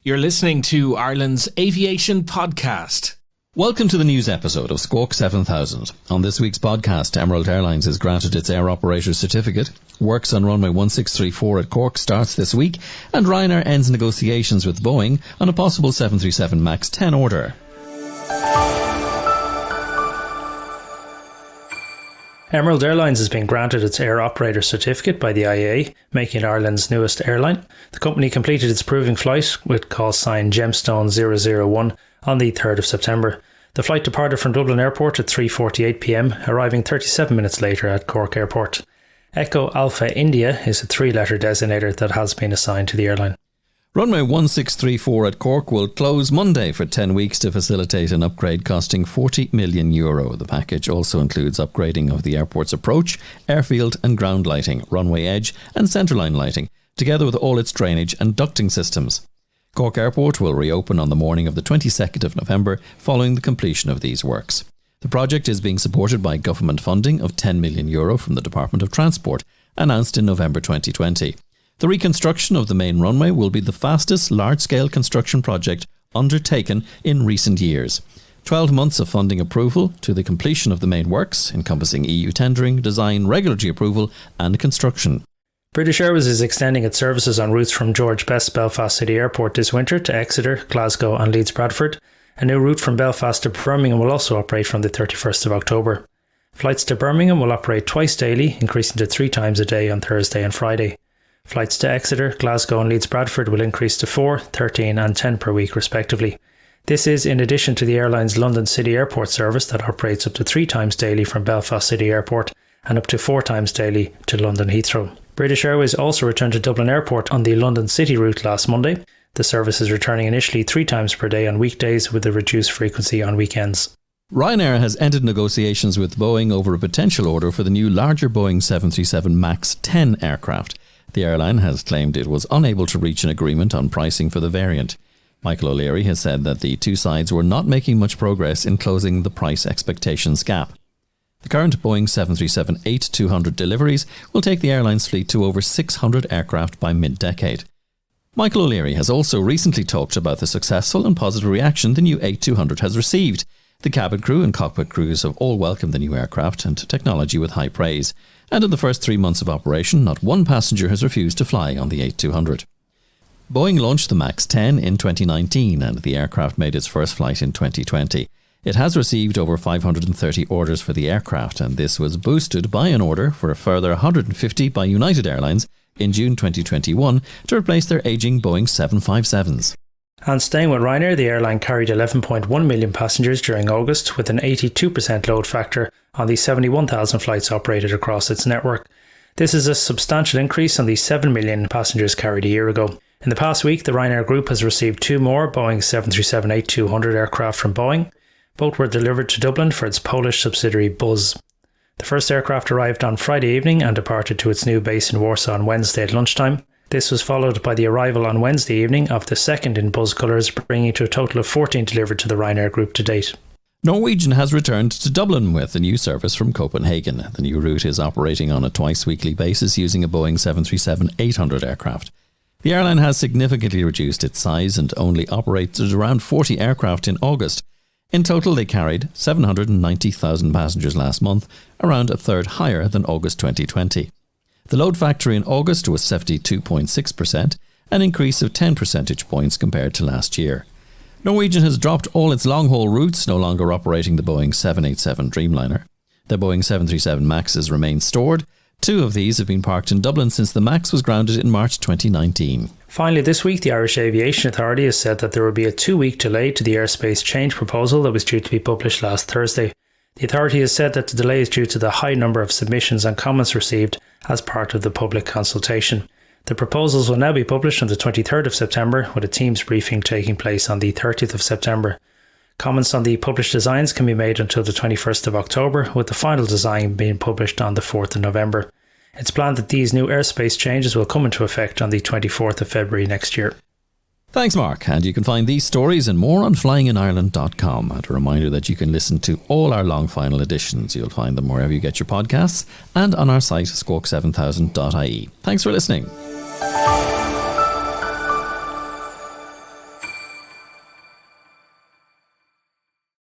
You're listening to Ireland's Aviation Podcast. Welcome to the news episode of Squawk 7000. On this week's podcast, Emerald Airlines has granted its air operator certificate. Works on runway 1634 at Cork starts this week, and Ryanair ends negotiations with Boeing on a possible 737 MAX 10 order. Emerald Airlines has been granted its air operator certificate by the IAA, making it Ireland's newest airline. The company completed its proving flight with call sign Gemstone 001 on the 3rd of September. The flight departed from Dublin Airport at 3:48 p.m, arriving 37 minutes later at Cork Airport. Echo Alpha India is a three-letter designator that has been assigned to the airline. Runway 1634 at Cork will close Monday for 10 weeks to facilitate an upgrade costing €40 million. The package also includes upgrading of the airport's approach, airfield and ground lighting, runway edge and centreline lighting, together with all its drainage and ducting systems. Cork Airport will reopen on the morning of the 22nd of November following the completion of these works. The project is being supported by government funding of €10 million from the Department of Transport, announced in November 2020. The reconstruction of the main runway will be the fastest large-scale construction project undertaken in recent years. 12 months of funding approval to the completion of the main works, encompassing EU tendering, design, regulatory approval and construction. British Airways is extending its services on routes from George Best Belfast City Airport this winter to Exeter, Glasgow and Leeds Bradford. A new route from Belfast to Birmingham will also operate from the 31st of October. Flights to Birmingham will operate twice daily, increasing to 3 times a day on Thursday and Friday. Flights to Exeter, Glasgow and Leeds Bradford will increase to 4, 13 and 10 per week respectively. This is in addition to the airline's London City Airport service that operates up to 3 times daily from Belfast City Airport and up to 4 times daily to London Heathrow. British Airways also returned to Dublin Airport on the London City route last Monday. The service is returning initially 3 times per day on weekdays with a reduced frequency on weekends. Ryanair has ended negotiations with Boeing over a potential order for the new larger Boeing 737 MAX 10 aircraft. The airline has claimed it was unable to reach an agreement on pricing for the variant. Michael O'Leary has said that the two sides were not making much progress in closing the price expectations gap. The current Boeing 737-8200 deliveries will take the airline's fleet to over 600 aircraft by mid-decade. Michael O'Leary has also recently talked about the successful and positive reaction the new 8200 has received. The cabin crew and cockpit crews have all welcomed the new aircraft and technology with high praise. And in the first 3 months of operation, not one passenger has refused to fly on the 8200. Boeing launched the MAX 10 in 2019 and the aircraft made its first flight in 2020. It has received over 530 orders for the aircraft, and this was boosted by an order for a further 150 by United Airlines in June 2021 to replace their ageing Boeing 757s. And staying with Ryanair, the airline carried 11.1 million passengers during August with an 82% load factor on the 71,000 flights operated across its network. This is a substantial increase on the 7 million passengers carried a year ago. In the past week, the Ryanair Group has received 2 more Boeing 737-8200 aircraft from Boeing. Both were delivered to Dublin for its Polish subsidiary Buzz. The first aircraft arrived on Friday evening and departed to its new base in Warsaw on Wednesday at lunchtime. This was followed by the arrival on Wednesday evening of the second in Buzz colours, bringing to a total of 14 delivered to the Ryanair Group to date. Norwegian has returned to Dublin with a new service from Copenhagen. The new route is operating on a twice-weekly basis using a Boeing 737-800 aircraft. The airline has significantly reduced its size and only operated around 40 aircraft in August. In total, they carried 790,000 passengers last month, around a third higher than August 2020. The load factor in August was 72.6%, an increase of 10 percentage points compared to last year. Norwegian has dropped all its long-haul routes, no longer operating the Boeing 787 Dreamliner. The Boeing 737 MAXs remain stored. 2 of these have been parked in Dublin since the MAX was grounded in March 2019. Finally, this week, the Irish Aviation Authority has said that there will be a 2-week delay to the airspace change proposal that was due to be published last Thursday. The authority has said that the delay is due to the high number of submissions and comments received as part of the public consultation. The proposals will now be published on the 23rd of September, with a Teams briefing taking place on the 30th of September. Comments on the published designs can be made until the 21st of October, with the final design being published on the 4th of November. It's planned that these new airspace changes will come into effect on the 24th of February next year. Thanks, Mark. And you can find these stories and more on flyinginireland.com. And a reminder that you can listen to all our long final editions. You'll find them wherever you get your podcasts and on our site squawk7000.ie. Thanks for listening.